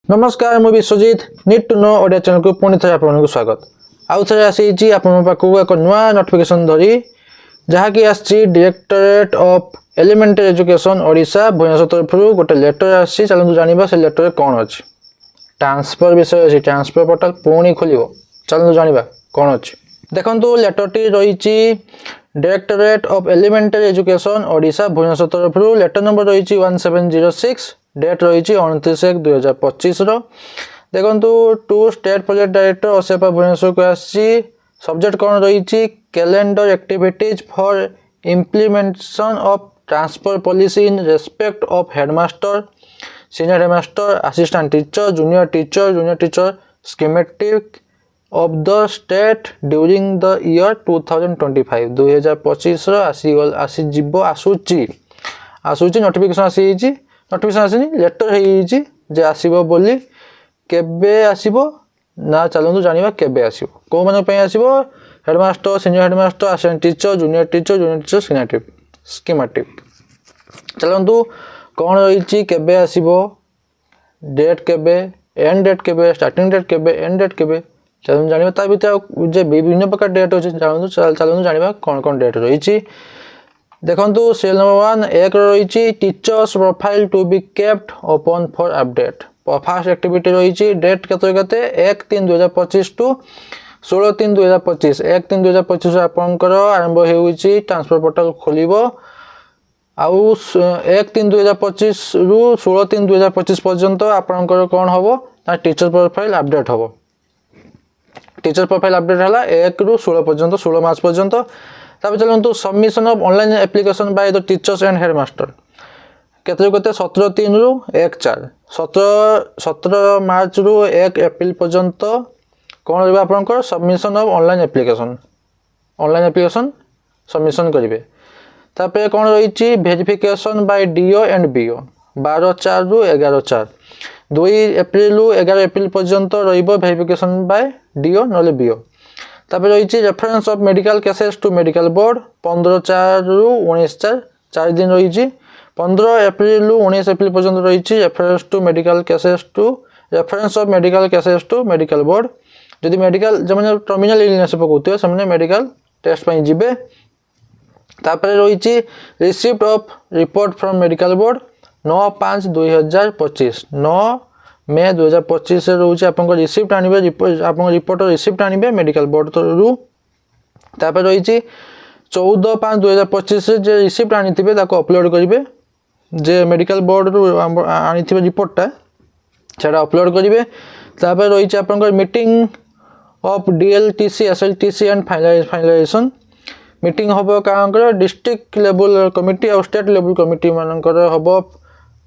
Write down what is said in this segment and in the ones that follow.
नमस्कार मु Biswajit need to know Odia channel को पुणी थे आपको स्वागत आउ थे आसी आपण पाखक एक नुआ नोटिफिकेशन धरी जहाँकि आसी directorate of elementary education Odisha Bhubaneswar तरफ गोटे लेटर आसी चलते जाना से लेटर कौन अच्छी ट्रांसफर विषय अच्छी ट्रांसफर पोर्टाल पुणी खोल चलते जाना कौन अच्छी देखो लेटर टी रही directorate of elementary education Odisha Bhubaneswar तरफ लेटर नंबर रही 1706 डेट रही 29/1/2025 देखो to state project director OSEPA Bhubaneswar को आसी सब्जेक्ट कौन रही calendar activities for implementation of transfer policy in respect of headmaster senior headmaster assistant teacher junior teacher schematic of the state during the year 2025 2025 आसूची notification notification आसीनी letter है जे आसीबो बोली केबे आसीबो ना चलंतु जानिबा केबे आसीबो को माने पय आसीबो headmaster senior headmaster assistant teacher junior teacher schematic चलंतु कौन रही केबे आसीबो डेट केबे एंड डेट केबे स्टार्टिंग डेट केबे एंड डेट केबे चलो जानिबा ता भीतर जे विभिन्न प्रकार डेट अच्छे चलते जानिबा कौन कौन डेट रही देखंतु सेल नंबर 1 एक रही teachers profile to be kept open for update first activity रही डेट केते 1/3/2025 टू 16/3/2025 1/3/2025 आपनकर आरंभ हेउची ट्रांसफर पोर्टल खोलिबो आउ 1/3/2025 रु 16/3/2025 पर्यंत आपनकर कोन हबो ता टीचर प्रोफाइल अपडेट हबो टीचर प्रोफाइल अपडेट है 1 रु 16 पर्यंत 16 मार्च पर्यंत चलते submission of online application by the teachers and headmaster केते 17/3 रु 1/4 17 मार्च रु 1 एप्रिल पर्यंत कौन रहा आपंकर submission of online application submission करेंगे तापर कौन रही verification by DO and BO 12/4 रु 11/4 2 एप्रिल रु 11 एप्रिल पर्यंत रहिबो वेरिफिकेशन बाय डीओ नले बीओ तापर रही reference of medical cases to medical board 15/4 रु 19/4 4 दिन रही 15 एप्रिल रु 19 एप्रिल पर्यंत रही reference of medical cases to medical board जदि मेडिकल जो टर्मिनल इलनेस पकाउथिबे से मेडिकल टेस्ट पई जिबे तापर रही receipt of report from medical board 9/5/2025 9 May 2025 से रोचे आपन रिसिप्ट आनिबे आपन रिपोर्ट रिसिप्ट आनिबे मेडिकल बोर्ड रु तापर रही 14/5/2025 से जे रिसिप्ट आनिथिबे ताको अपलोड करिवे जे मेडिकल बोर्ड रु आनिथिबे रिपोर्टटा छाडा अपलोड करिवे तापर रही आपन meeting of DLTC SLTC and finalization meeting हबो कांकर डिस्ट्रिक्ट लेवल कमिटी और स्टेट लेवल कमिटी मानकर हबो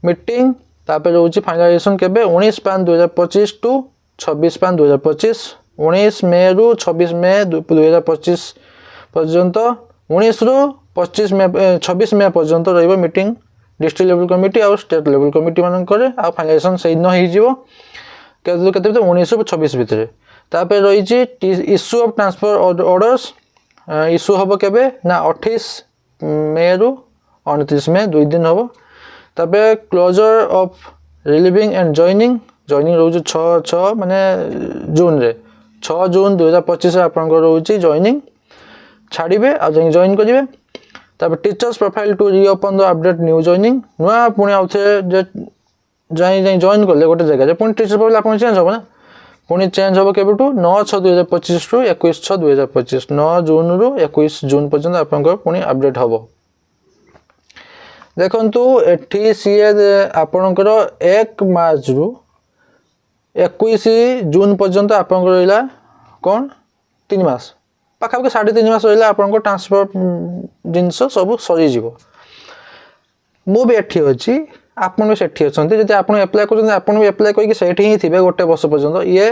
मीटिंग तापर रोचे फाइनलाइजेशन केबे 19/5/2025 टू 26/5/2025 19 मे रु 26 मे 2025 पर्यंत 19 रु 26 मे पर्यंत रहिबो मीटिंग डिस्ट्रिक्ट लेवल कमिटी और स्टेट लेवल कमिटी मानकर आ फाइनलाइजेशन से दिन हो जिवो केते 19 रु 26 भितर तापर रही issue of transfer orders issue हम केबे ना 28 मे रु 29 मे 2 दिन हम तबे closure of relieving and joining रोज 6 माने जून रे 6 जून 2025 आपन रोची जॉइनिंग छाड़िबे आ जॉइन करिवे तबे teachers profile to reopen the update new joining नुआ पुणी आउथे जे जाई जॉइन करले गोटे जगह जे पुणी टीचर प्रोफाइल आपन चेंज हो ना पुणी चेंज हो केबेटू 9/6/2025 टू 21/6/2025 9 जून रु 21 जून पर्यंत आपन पुणी अपडेट हबो देखंतु एठी सीए आपनकर 1 मार्च रु 21 जून पर्यंत आपन रहिला कोन 3 मास पाखा 3.5 मास रहिला आपन ट्रांसफर जिंस सब सरी जीवो मु भी एठी अछि आपन भी सेठी अछंती जदि आपन अप्लाई करछन आपन भी अप्लाई करी सेठी ही थिबे गोटे वर्ष पर्यंत ये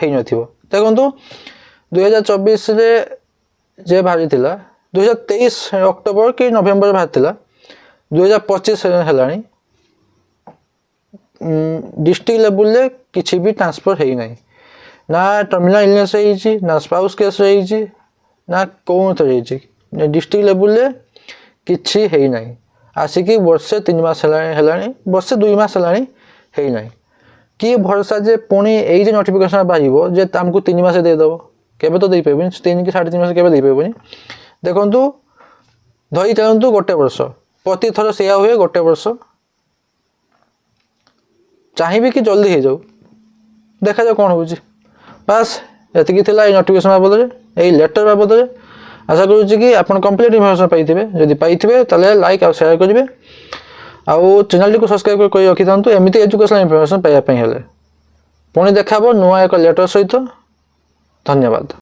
हेइ नथिबो देखंतु 2024 रे जे भारी थिला 2023 अक्टोबर कि नवेम्बर भारी थिला 2025 हेलानी डिस्ट्रिक्ट लेवल ले किछि भी ट्रांसफर हेइ नै ना टर्मिनल इलनेस हेइ ना स्पाउस केस हेइ ना कोन हेइ डिस्ट्रिक्ट लेवल ले किछि हेइ नै आसिकी वर्षे 3 मास हेलानी वर्षे 2 मास हेलानी हेइ नै कि भरोसा जे पुणी ये नोटिफिकेशन बाहर जे आमको 3 मास देदेव केवे तो देपारे 3 कि 3.5 मास केवे देपारे देखु धरी चलतु गोटे वर्ष प्रति थर से हुए गोटे वर्ष चाहिए कि जल्दी हो जाऊ देखा जाओ कौन हो बास एतिकी नोटिफिकेशन बाबद यही लेटर बाबद आशा करुच्ची कि आप कंप्लीट इनफर्मेशन पाइबे जदि पाइबे ताले लाइक और शेयर करेंगे आउ चैनल को सब्सक्राइब कर रखी था एमती एजुकेशनल इनफर्मेशन पाइबा पुणी देखा नुआ एक लेटर सहित धन्यवाद।